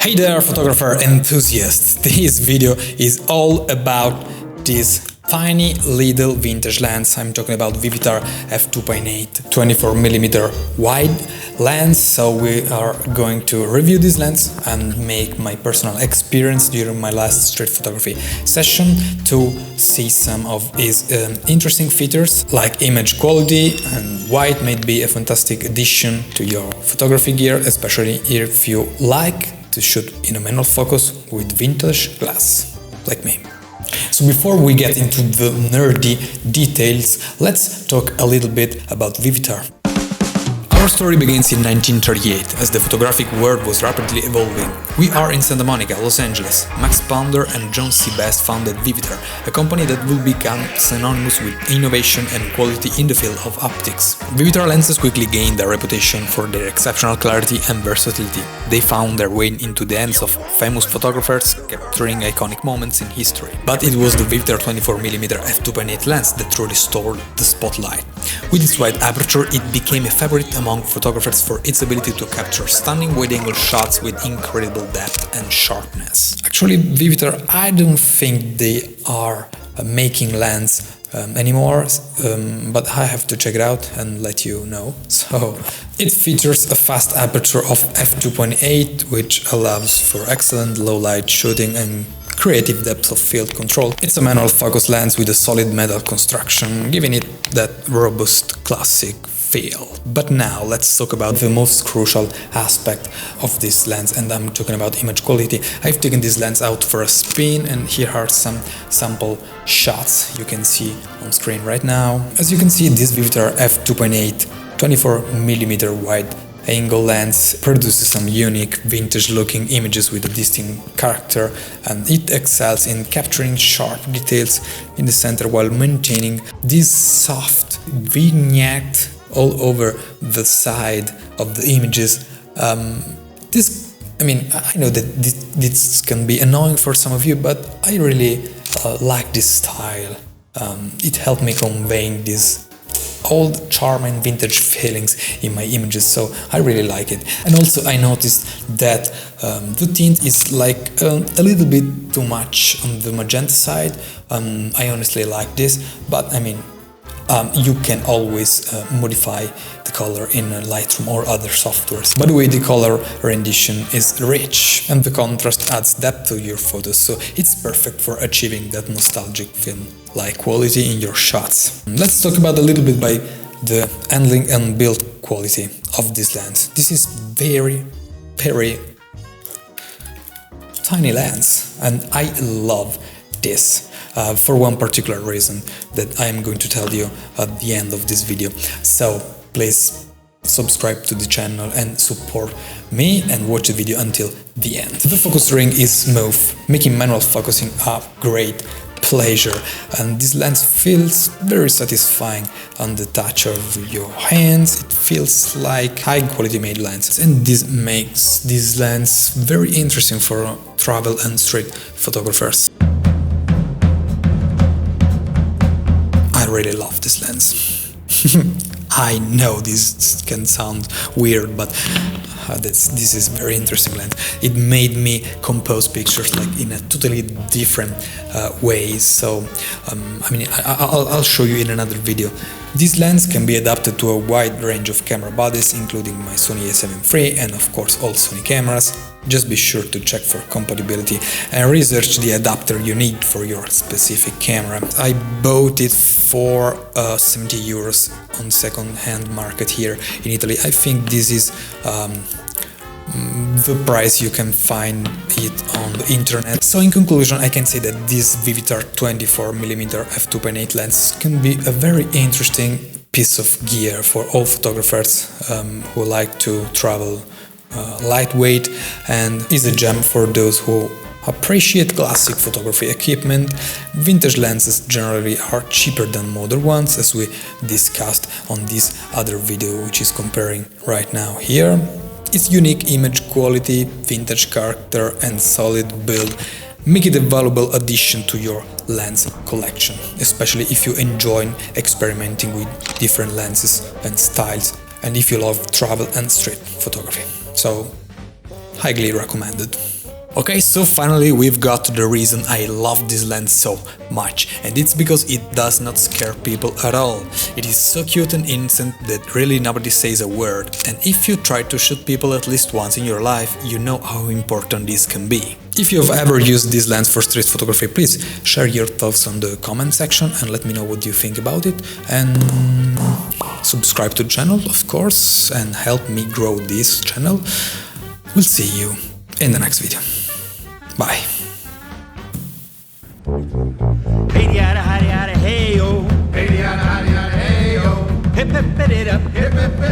Hey there, photographer enthusiasts! This video is all about this tiny little vintage lens. I'm talking about Vivitar F2.8 24mm wide lens. So we are going to review this lens and make my personal experience during my last street photography session to see some of its interesting features like image quality, and why it may be a fantastic addition to your photography gear, especially if you like to shoot in a manual focus with vintage glass, like me. So before we get into the nerdy details, let's talk a little bit about Vivitar. Our story begins in 1938, as the photographic world was rapidly evolving. We are in Santa Monica, Los Angeles. Max Pounder and John C. Best founded Vivitar, a company that will become synonymous with innovation and quality in the field of optics. Vivitar lenses quickly gained their reputation for their exceptional clarity and versatility. They found their way into the hands of famous photographers, capturing iconic moments in history. But it was the Vivitar 24mm F2.8 lens that truly stole the spotlight. With its wide aperture, it became a favorite among photographers for its ability to capture stunning wide-angle shots with incredible depth and sharpness. Actually, Vivitar, I don't think they are making lens anymore, but I have to check it out and let you know. So it features a fast aperture of f2.8, which allows for excellent low-light shooting and creative depth of field control. It's a manual focus lens with a solid metal construction, giving it that robust classic feel. But now let's talk about the most crucial aspect of this lens, and I'm talking about image quality. I've taken this lens out for a spin, and here are some sample shots you can see on screen right now. As you can see, this Vivitar f2.8 24mm wide angle lens produces some unique vintage looking images with a distinct character, and it excels in capturing sharp details in the center while maintaining this soft vignette all over the side of the images. I know that this can be annoying for some of you, but I really like this style. It helped me conveying this old charm and vintage feelings in my images, so I really like it. And also I noticed that the tint is like a little bit too much on the magenta side. I honestly like this, but you can always modify the color in Lightroom or other softwares. By the way, the color rendition is rich and the contrast adds depth to your photos, so it's perfect for achieving that nostalgic film-like quality in your shots. Let's talk about a little bit by the handling and build quality of this lens. This is very tiny lens, and I love this. For one particular reason that I am going to tell you at the end of this video. So please subscribe to the channel and support me and watch the video until the end. The focus ring is smooth, making manual focusing a great pleasure, and this lens feels very satisfying on the touch of your hands. It feels like high quality made lenses, and this makes this lens very interesting for travel and street photographers. I really love this lens. I know this can sound weird, but this is very interesting lens. It made me compose pictures like in a totally different way. So I'll show you in another video. This lens can be adapted to a wide range of camera bodies, including my Sony a7 III and of course all Sony cameras. Just be sure to check for compatibility and research the adapter you need for your specific camera. I bought it for 70 euros on second-hand market here in Italy. I think this is the price you can find it on the internet. So in conclusion, I can say that this Vivitar 24mm f2.8 lens can be a very interesting piece of gear for all photographers who like to travel lightweight, and is a gem for those who appreciate classic photography equipment. Vintage lenses generally are cheaper than modern ones, as we discussed on this other video, which is comparing right now here. Its unique image quality, vintage character and solid build make it a valuable addition to your lens collection, especially if you enjoy experimenting with different lenses and styles, and if you love travel and street photography. So highly recommended. Okay, so finally we've got to the reason I love this lens so much, and it's because it does not scare people at all. It is so cute and innocent that really nobody says a word, and if you try to shoot people at least once in your life, you know how important this can be. If you've ever used this lens for street photography, please share your thoughts on the comment section and let me know what you think about it, and subscribe to the channel, of course, and help me grow this channel. We'll see you in the next video. Bye. Hey yada, hey yo. Hey yada, hey yo. Hip hip it up. Hip hip it